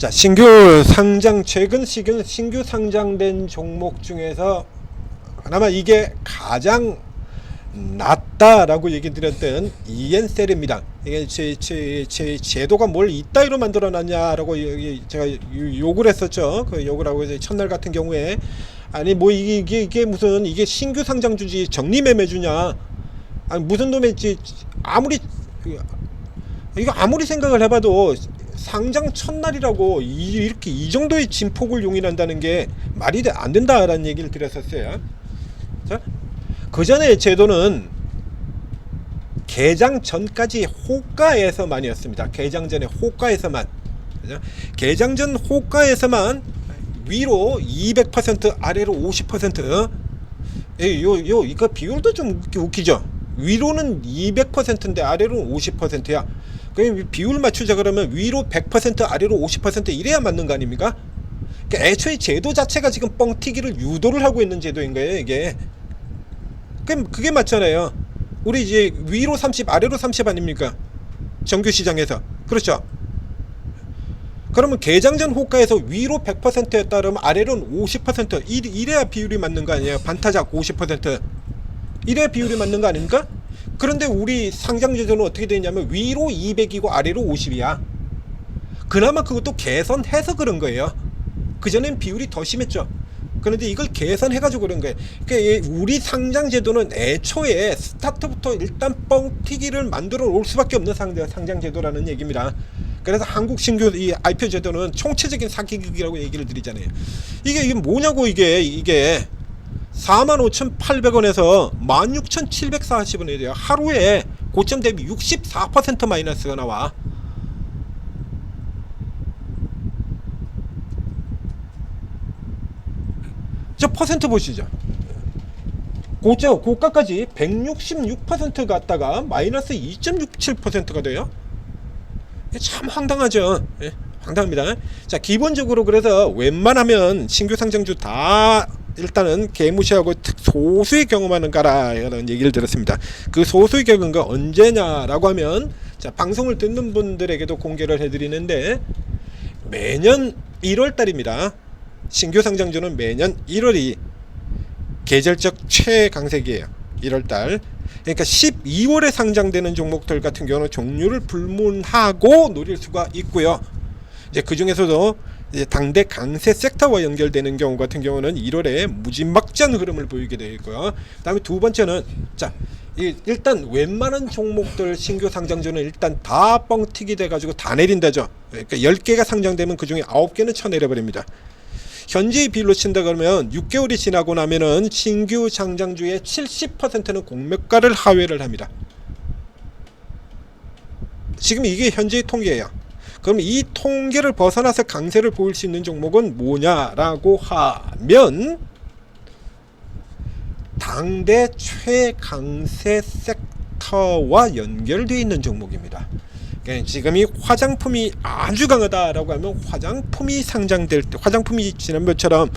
자, 신규 상장, 최근 신규 상장된 종목 중에서 그나마 이게 가장 낫다라고 얘기 드렸던 EN셀입니다. 이게 제 제도가 뭘 이따위로 만들어놨냐라고 제가 욕을 했었죠. 그 욕을 하고 이제 첫날 같은 경우에 아니 뭐 이게 무슨 이게 신규 상장주지 정리매매주냐? 아니 무슨 놈의 아무리 이거 아무리 생각을 해봐도 상장 첫날이라고 이렇게 이 정도의 진폭을 용인한다는 게 말이 안 된다라는 얘기를 드렸었어요. 자, 그 전에 제도는 개장 전까지 호가에서만이었습니다. 개장 전에 호가에서만, 그죠? 개장 전 호가에서만 위로 200% 아래로 50%. 이거 비율도 좀 웃기죠. 위로는 200%인데 아래로는 50%야. 그럼 비율 맞추자 그러면 위로 100% 아래로 50% 이래야 맞는 거 아닙니까? 그러니까 애초에 제도 자체가 지금 뻥튀기를 유도를 하고 있는 제도인 거예요, 이게. 그게 맞잖아요. 우리 이제 위로 30 아래로 30 아닙니까? 정규 시장에서. 그렇죠? 그러면 개장 전 호가에서 위로 100%였다 그러면 아래로는 50% 이래야 비율이 맞는 거 아니에요? 반타작 50% 이래야 비율이 맞는 거 아닙니까? 그런데 우리 상장 제도는 어떻게 되냐면 위로 200이고 아래로 50이야. 그나마 그것도 개선해서 그런 거예요. 그전엔 비율이 더 심했죠. 그런데 이걸 개선해가지고 그런 거예요. 그러니까 우리 상장 제도는 애초에 스타트부터 일단 뻥튀기를 만들어 올 수밖에 없는 상장 제도라는 얘기입니다. 그래서 한국 신규 이 IPO 제도는 총체적인 사기극이라고 얘기를 드리잖아요. 이게 뭐냐고 이게 45,800원에서 16,740원이 돼요. 하루에 고점 대비 64% 마이너스가 나와. 저 퍼센트 보시죠. 고가까지 166% 갔다가 마이너스 2.67%가 돼요. 참 황당하죠. 예, 황당합니다. 자, 기본적으로 그래서 웬만하면 신규 상장주 다 일단은 개무시하고 소수의 경우만은 가라 이런 얘기를 들었습니다. 그 소수의 경우가 언제냐라고 하면, 자, 방송을 듣는 분들에게도 공개를 해드리는데 매년 1월달입니다. 신규 상장주는 매년 1월이 계절적 최강세기예요. 1월달. 그러니까 12월에 상장되는 종목들 같은 경우는 종류를 불문하고 노릴 수가 있고요. 이제 그 중에서도 이제 당대 강세 섹터와 연결되는 경우 같은 경우는 1월에 무지막지한 흐름을 보이게 되어 있고요. 그다음에 두 번째는, 자, 일단 웬만한 종목들 신규 상장주는 일단 다 뻥튀기 돼가지고 다 내린다죠. 그러니까 10개가 상장되면 그 중에 9개는 쳐내려 버립니다. 현재의 비율로 친다 그러면 6개월이 지나고 나면은 신규 상장주의 70%는 공매가를 하회를 합니다. 지금 이게 현재의 통계예요. 그럼 이 통계를 벗어나서 강세를 보일 수 있는 종목은 뭐냐라고 하면 당대 최강세 섹터와 연결되어 있는 종목입니다. 그러니까 지금이 화장품이 아주 강하다라고 하면 화장품이 상장될 때, 화장품이 지난번처럼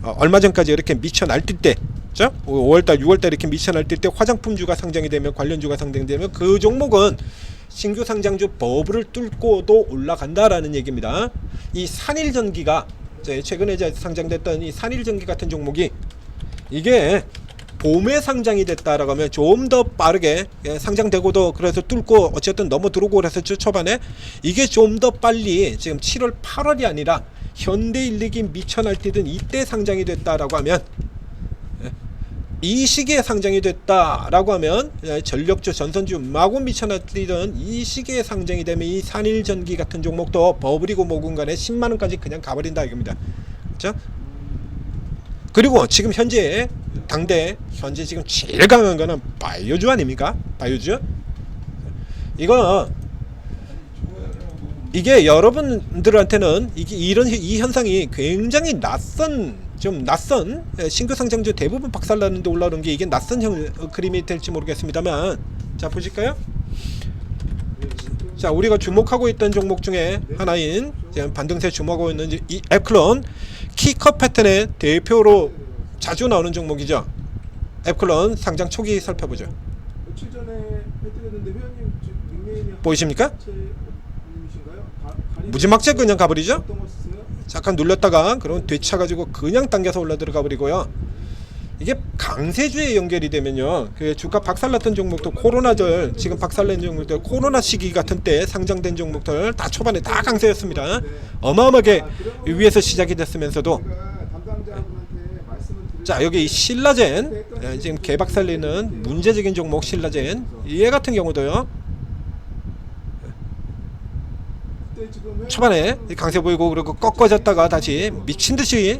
얼마 전까지 이렇게 미쳐 날뛸 때, 5월달 6월달 이렇게 미쳐 날뛸 때 화장품주가 상장이 되면, 관련주가 상장되면 그 종목은 신규 상장주 버블을 뚫고도 올라간다라는 얘기입니다. 이 산일전기가 최근에 상장됐던 이 산일전기 같은 종목이 이게 봄에 상장이 됐다라고 하면 좀 더 빠르게 상장되고도 그래서 뚫고 어쨌든 넘어 들어오고 그랬었죠. 초반에 이게 좀 더 빨리 지금 7월 8월이 아니라 현대일력이 미쳐 날뛰던 이때 상장이 됐다라고 하면, 이 시기에 상장이 됐다라고 하면 전력주 전선주 마구 미쳐 날뛰던 이 시기에 상장이 되면 이 산일전기 같은 종목도 버블이고 뭐군 간에 10만원까지 그냥 가버린다 이겁니다. 그렇죠? 그리고 지금 현재 당대 현재 지금 제일 강한 거는 바이오주 아닙니까? 바이오주. 이게 여러분들한테는 이 현상이 굉장히 낯선 신규 상장주 대부분 박살나는데 올라오는 게 이게 낯선 그림이 될지 모르겠습니다만, 자, 보실까요? 자, 우리가 주목하고 있던 종목 중에 하나인, 지금 반등세 주목하고 있는 이 앱클론 키컷 패턴의 대표로 자주 나오는 종목이죠. 앱클론 상장 초기 살펴보죠. 며칠 전에 해드렸는데 회원님 닉네임이 보이십니까? 님이신가요? 무지막지하게 그냥 가버리죠. 잠깐 눌렀다가 그러면 되차가지고 그냥 당겨서 올라 들어가 버리고요. 이게 강세주에 연결이 되면요, 그 주가 박살났던 종목도 코로나절, 지금 박살낸 종목들 코로나 시기 같은 때 상장된 종목들 다 초반에 다 강세였습니다. 어마어마하게 위에서 시작이 됐으면서도. 자, 여기 이 신라젠, 지금 개박살리는 문제적인 종목 신라젠, 얘 같은 경우도요, 초반에 강세 보이고 그리고 꺾어졌다가 다시 미친듯이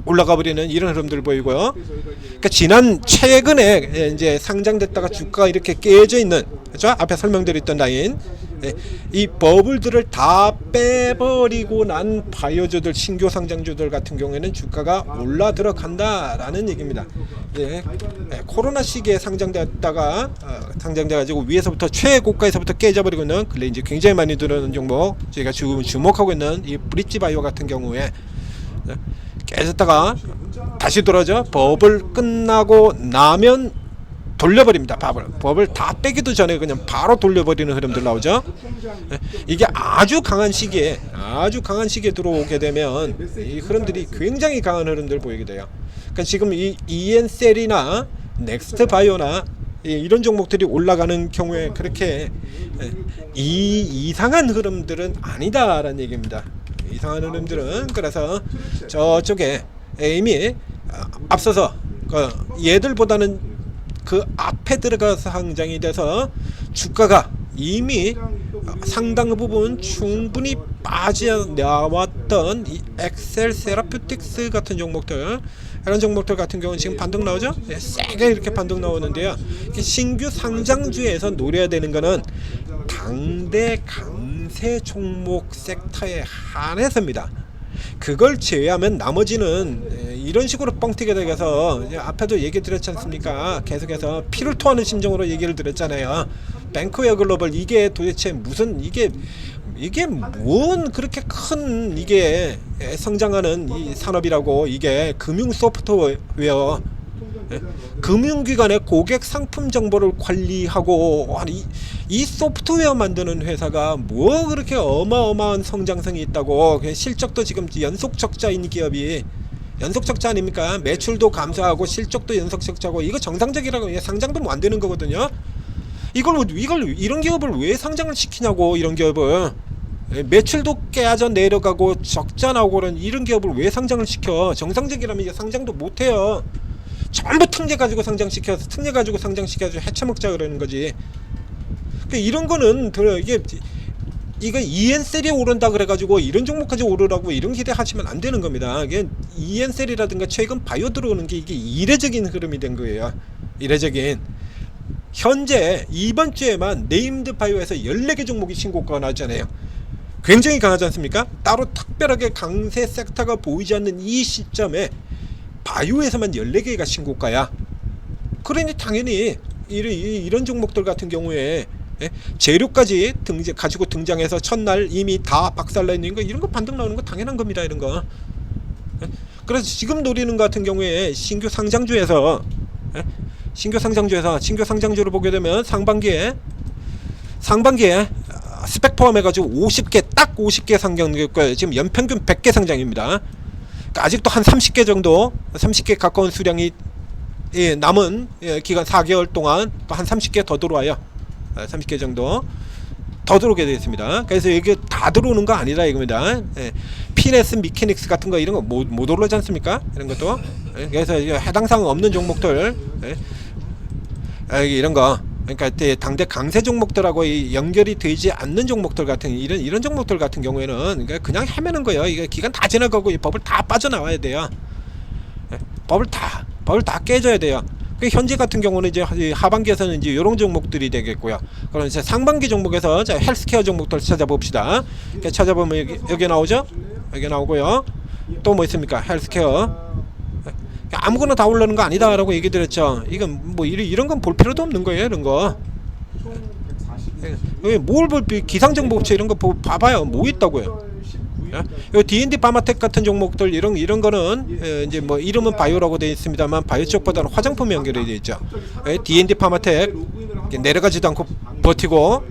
올라가 버리는 이런 흐름들 보이고요. 그러니까 최근에 이제 상장됐다가 주가가 이렇게 깨져 있는, 그렇죠? 앞에 설명드렸던 라인, 이 버블들을 다 빼버리고 난 바이오주들, 신규 상장주들 같은 경우에는 주가가 올라 들어간다라는 얘기입니다. 코로나 시기에 상장됐다가 상장돼가지고 위에서부터 최고가에서부터 깨져버리고 있는, 근래 이제 굉장히 많이 들어오는 종목, 저희가 지금 주목하고 있는 이 브릿지 바이오 같은 경우에 깨졌다가 다시 돌아져 버블 끝나고 나면 돌려버립니다. 버블 다 빼기도 전에 그냥 바로 돌려버리는 흐름들 나오죠. 이게 아주 강한 시기에 들어오게 되면 이 흐름들이 굉장히 강한 흐름들 보이게 돼요. 그러니까 지금 이 EN셀이나 넥스트 바이오나 이런 종목들이 올라가는 경우에 그렇게 이상한 흐름들은 아니다라는 얘기입니다. 이상한 흐름들은, 그래서 저쪽에 이미 앞서서 얘들보다는 그 앞에 들어가서 상장이 돼서 주가가 이미 상당 부분 충분히 빠져나왔던 이 엑셀 세라퓨틱스 같은 종목들, 이런 종목들 같은 경우는 지금 반등 나오죠? 세게 이렇게 반등 나오는데요. 신규 상장주에서 노려야 되는 거는 당대 강세 종목 섹터에 한해서입니다. 그걸 제외하면 나머지는 이런 식으로 뻥튀게 되어서, 앞에도 얘기 드렸지 않습니까? 계속해서 피를 토하는 심정으로 얘기를 드렸잖아요. 뱅크웨어 글로벌, 이게 도대체 무슨, 이게 뭔 그렇게 큰 이게 성장하는 이 산업이라고. 이게 금융 소프트웨어, 금융기관의 고객 상품 정보를 관리하고, 이 소프트웨어 만드는 회사가 뭐 그렇게 어마어마한 성장성이 있다고. 실적도 지금 연속 적자인 기업이, 연속 적자 아닙니까? 매출도 감소하고 실적도 연속 적자고, 이거 정상적이라고. 상장도 뭐 안 되는 거거든요. 이런 기업을 왜 상장을 시키냐고. 이런 기업을 매출도 깨져 내려가고 적자 나오고 그런 이런 기업을 왜 상장을 시켜? 정상적이라면 이게 상장도 못 해요. 전부 특례 가지고 상장시켜서 해쳐먹자 그러는 거지. 그러니까 이런 거는 이거 EN셀이 오른다 그래가지고 이런 종목까지 오르라고 이런 기대하시면 안 되는 겁니다. 이게 EN셀이라든가 최근 바이오 들어오는 게 이게 이례적인 흐름이 된 거예요. 이례적인. 현재 이번 주에만 네임드 바이오에서 14개 종목이 신고가가 나왔잖아요. 굉장히 강하지 않습니까? 따로 특별하게 강세 섹터가 보이지 않는 이 시점에 바이오에서만 14개가 신고가야. 그러니 당연히 이런 종목들 같은 경우에 재료까지 가지고 등장해서 첫날 이미 다 박살나 있는 거, 이런 거 반등 나오는 거 당연한 겁니다. 이런 거. 그래서 지금 노리는 것 같은 경우에 신규 상장주에서 신규 상장주를 보게 되면 상반기에 스펙 포함해가지고 50개, 딱 50개 상장될 거예요. 지금 연평균 100개 상장입니다. 그러니까 아직도 한 30개 정도, 30개 가까운 수량이 남은 기간 4개월 동안 또 한 30개 더 들어와요. 30개 정도 더 들어오게 되어 있습니다. 그래서 이게 다 들어오는 거 아니라 이겁니다. 피네스 미케닉스 같은 거 이런 거 못 올라오지 않습니까? 이런 것도. 그래서 해당 사항 없는 종목들, 이런 거, 그러니까 당대 강세 종목들하고 연결이 되지 않는 종목들 같은 이런 종목들 같은 경우에는 그냥 헤매는 거예요. 이게 기간 다 지나가고 이 버블 다 빠져나와야 돼요. 버블 다 깨져야 돼요. 현재 같은 경우는 이제 하반기에서는 이제 이런 종목들이 되겠고요. 그럼 이제 상반기 종목에서 헬스케어 종목들 찾아봅시다. 찾아보면 여기 나오죠? 여기 나오고요. 또 뭐 있습니까? 헬스케어. 아무거나 다 올라오는 거 아니다라고 얘기 드렸죠. 이건 뭐 이런 건 볼 필요도 없는 거예요. 이런 거. 뭘 볼, 기상정보업체 이런 거 봐봐요. 뭐 있다고요? 요 D&D 파마텍 같은 종목들 이런 거는 이제 뭐 이름은 바이오라고 되어 있습니다만 바이오 쪽보다는 화장품에 연결이 되어 있죠. D&D 파마텍 내려가지도 않고 버티고,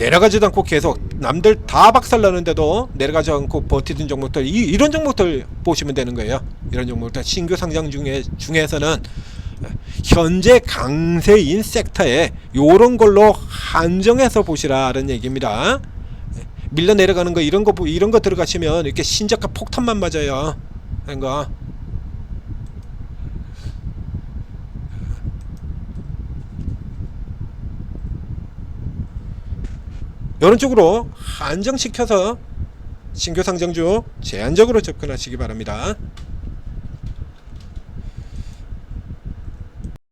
내려가지도 않고 계속 남들 다 박살나는데도 내려가지 않고 버티던 종목들, 이런 종목들 보시면 되는 거예요. 이런 종목들 신규 상장 중에서는 현재 강세인 섹터에 요런 걸로 한정해서 보시라는 얘기입니다. 밀려 내려가는 거 이런 거 들어가시면 이렇게 신저가 폭탄만 맞아요. 그런 거. 이런 쪽으로 한정시켜서 신규 상장주 제한적으로 접근하시기 바랍니다.